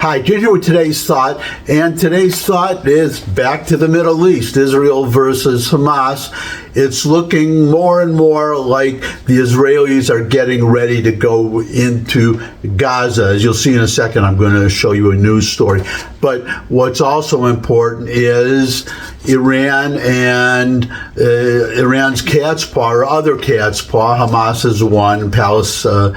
Hi, Jim here with today's thought, and today's thought is back to the Middle East, Israel versus Hamas. It's looking more and more like the Israelis are getting ready to go into Gaza. As you'll see in a second, I'm going to show you a news story. But what's also important is Iran and Iran's cat's paw, or other cat's paw. Hamas is one, Palestine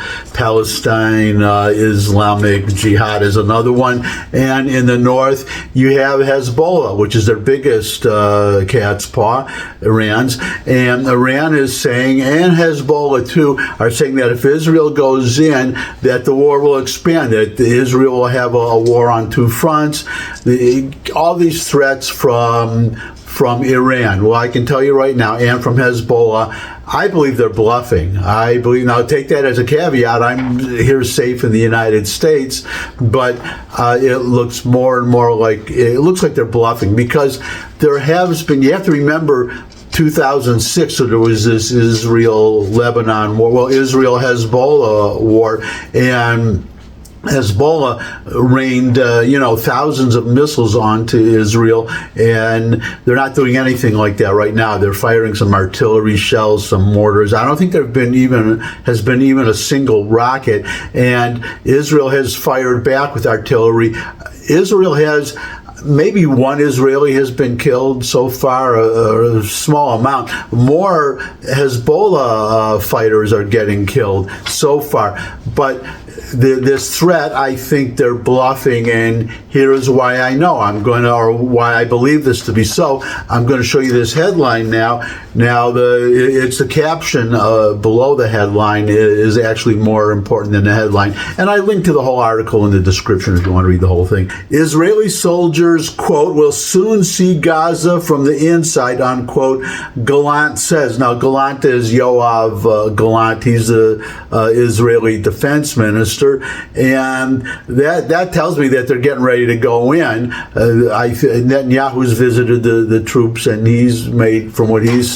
Islamic Jihad is another one, and in the north you have Hezbollah, which is their biggest cat's paw, Iran's, and Iran is saying, and Hezbollah too, are saying that if Israel goes in, that the war will expand, that Israel will have a war on two fronts. All these threats from Iran. Well, I can tell you right now, and from Hezbollah, I believe they're bluffing. I believe, now take that as a caveat, I'm here safe in the United States, but it looks more and more like, it looks like they're bluffing, because there has been, you have to remember, 2006, so there was this Israel-Lebanon war, well, Israel-Hezbollah war, and Hezbollah rained, thousands of missiles onto Israel, and they're not doing anything like that right now. They're firing some artillery shells, some mortars. I don't think has been even a single rocket, and Israel has fired back with artillery. Israel has, maybe one Israeli has been killed so far, a small amount. More Hezbollah fighters are getting killed so far. But this threat, I think they're bluffing, and here's why I know or why I believe this to be so. I'm going to show you this headline now. Now, it's the caption below the headline is actually more important than the headline. And I linked to the whole article in the description if you want to read the whole thing. Israeli soldiers, quote, will soon see Gaza from the inside, unquote, Gallant says. Now, Gallant is Yoav Gallant. He's the Israeli defense minister. And that tells me that they're getting ready to go in. Netanyahu's visited the troops, and he's made, from what he's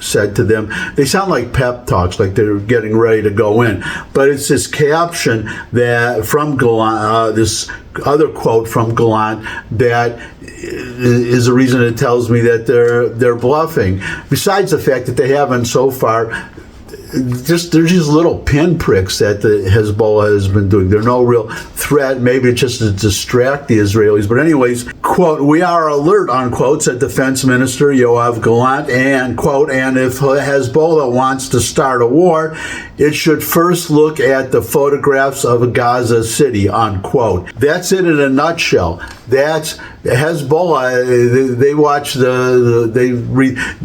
said to them, they sound like pep talks, like they're getting ready to go in. But it's this caption that from Gallant, this other quote from Gallant, that is the reason it tells me that they're bluffing. Besides the fact that they haven't so far. There's just little pinpricks that the Hezbollah has been doing. They're no real threat. Maybe it's just to distract the Israelis. But anyways, quote, we are alert, unquote, said Defense Minister Yoav Gallant, and, quote, and if Hezbollah wants to start a war, it should first look at the photographs of Gaza City, unquote. That's it in a nutshell. That's Hezbollah. They watch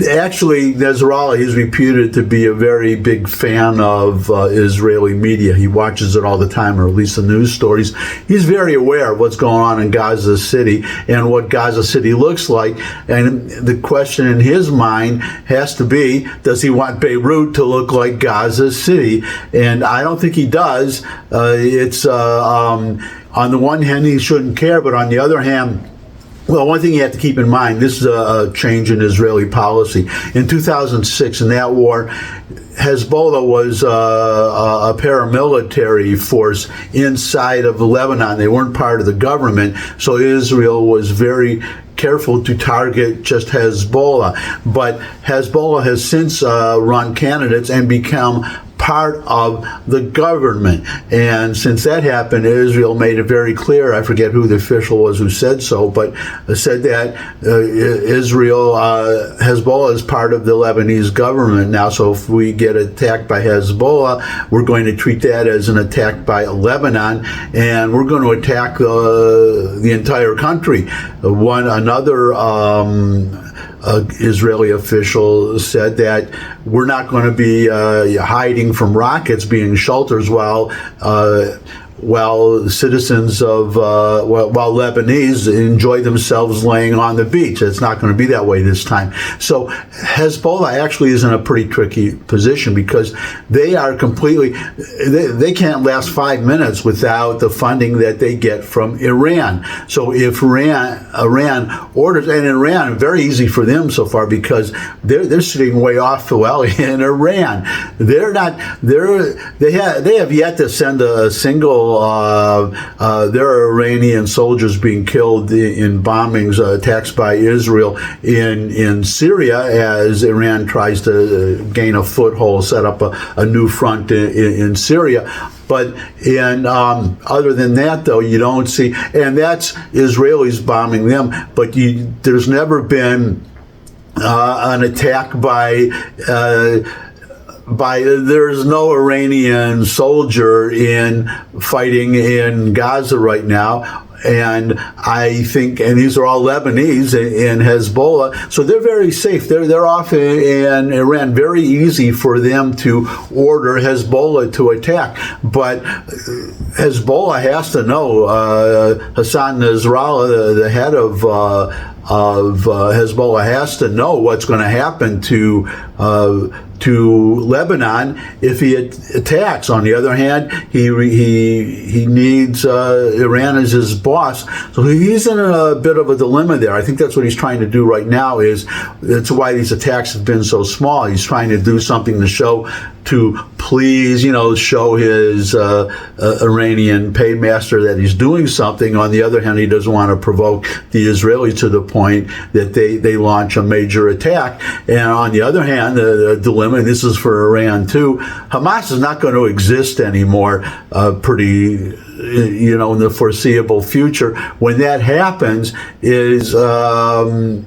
actually, Nasrallah is reputed to be a very big fan of Israeli media. He watches it all the time, or at least the news stories. He's very aware of what's going on in Gaza City and what Gaza City looks like. And the question in his mind has to be, does he want Beirut to look like Gaza City? And I don't think he does. On the one hand, he shouldn't care, but on the other hand, well, one thing you have to keep in mind, this is a change in Israeli policy. In 2006, in that war, Hezbollah was a paramilitary force inside of Lebanon. They weren't part of the government, so Israel was very careful to target just Hezbollah. But Hezbollah has since run candidates and become part of the government. And since that happened, Israel made it very clear, I forget who the official was who said so, but said that Hezbollah is part of the Lebanese government now. So if we get attacked by Hezbollah, we're going to treat that as an attack by Lebanon, and we're going to attack the entire country. Another Israeli official said that we're not going to be hiding from rockets, being shelters while citizens of while Lebanese enjoy themselves laying on the beach. It's not going to be that way this time. So Hezbollah actually is in a pretty tricky position, because they are they can't last 5 minutes without the funding that they get from Iran. So if Iran orders, and Iran, very easy for them so far, because they're sitting way off in Iran. They have yet to send a single Israel, there are Iranian soldiers being killed in bombings, attacks by Israel in Syria as Iran tries to gain a foothold, set up a new front in Syria. But other than that, though, you don't see, and that's Israelis bombing them. But there's never been an attack by. There's no Iranian soldier fighting in Gaza right now. And I think, and these are all Lebanese in Hezbollah, so they're very safe. They're off in Iran. Very easy for them to order Hezbollah to attack. But Hezbollah has to know. Hassan Nasrallah, the head of Hezbollah, has to know what's going to happen to Lebanon if he attacks. On the other hand, he needs Iran as his boss, so he's in a bit of a dilemma there. I think that's what he's trying to do right now. That's why these attacks have been so small. He's trying to do something to please, show his Iranian paymaster that he's doing something. On the other hand, he doesn't want to provoke the Israelis to the point that they launch a major attack. And on the other hand, the dilemma, and this is for Iran too, Hamas is not going to exist anymore in the foreseeable future. When that happens, Iran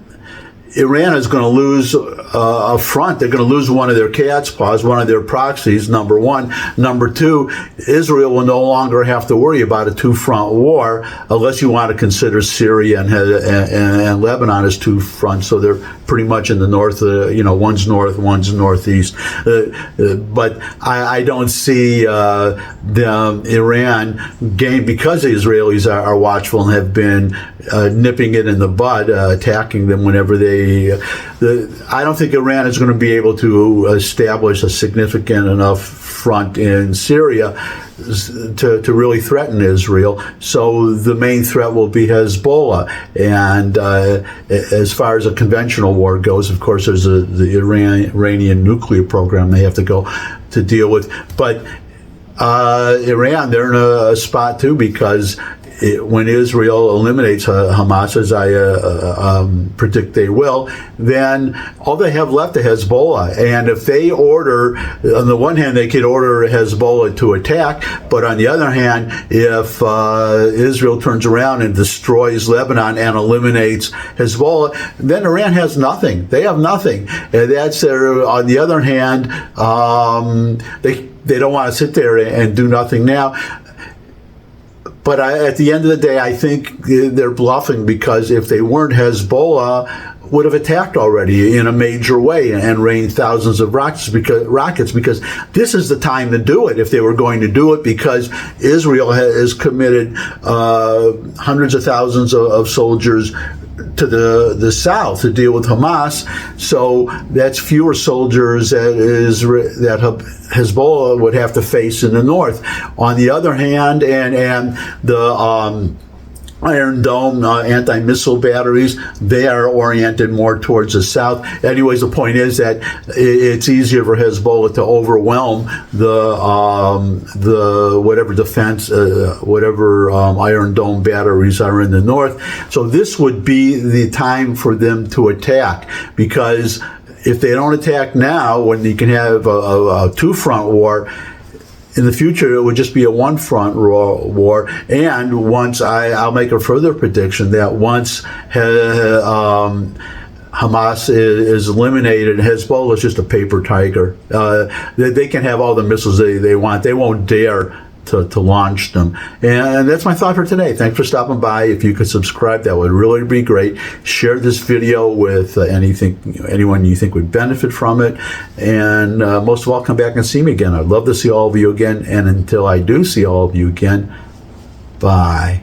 is going to lose a front. They're going to lose one of their cat's paws, one of their proxies, number one. Number two, Israel will no longer have to worry about a two-front war unless you want to consider Syria and Lebanon as two fronts. So they're pretty much in the north, one's north, one's northeast. But I don't see Iran gain, because the Israelis are watchful and have been nipping it in the bud, attacking them whenever I don't think Iran is going to be able to establish a significant enough front in Syria to really threaten Israel. So the main threat will be Hezbollah. And as far as a conventional war goes, of course, there's the Iranian nuclear program they have to go to deal with. But Iran, they're in a spot too, because when Israel eliminates Hamas, as I predict they will, then all they have left is Hezbollah. And if they order, on the one hand, they could order Hezbollah to attack, but on the other hand, if Israel turns around and destroys Lebanon and eliminates Hezbollah, then Iran has nothing. They have nothing. And that's their, on the other hand, they don't want to sit there and do nothing now. But at the end of the day, I think they're bluffing, because if they weren't, Hezbollah would have attacked already in a major way and rained thousands of rockets, because this is the time to do it if they were going to do it, because Israel has committed hundreds of thousands of soldiers to the south to deal with Hamas. So that's fewer soldiers that Hezbollah would have to face in the north. On the other hand, and the Iron Dome anti-missile batteries, they are oriented more towards the south. Anyways, the point is that it's easier for Hezbollah to overwhelm the whatever defense, Iron Dome batteries are in the north. So this would be the time for them to attack, because if they don't attack now, when you can have a two-front war, in the future, it would just be a one-front war. And once I'll make a further prediction that once Hamas is eliminated, Hezbollah is just a paper tiger. They can have all the missiles they want. They won't dare to launch them. And that's my thought for today. Thanks for stopping by. If you could subscribe, that would really be great. Share this video with anyone you think would benefit from it. And most of all, come back and see me again. I'd love to see all of you again. And until I do see all of you again, bye.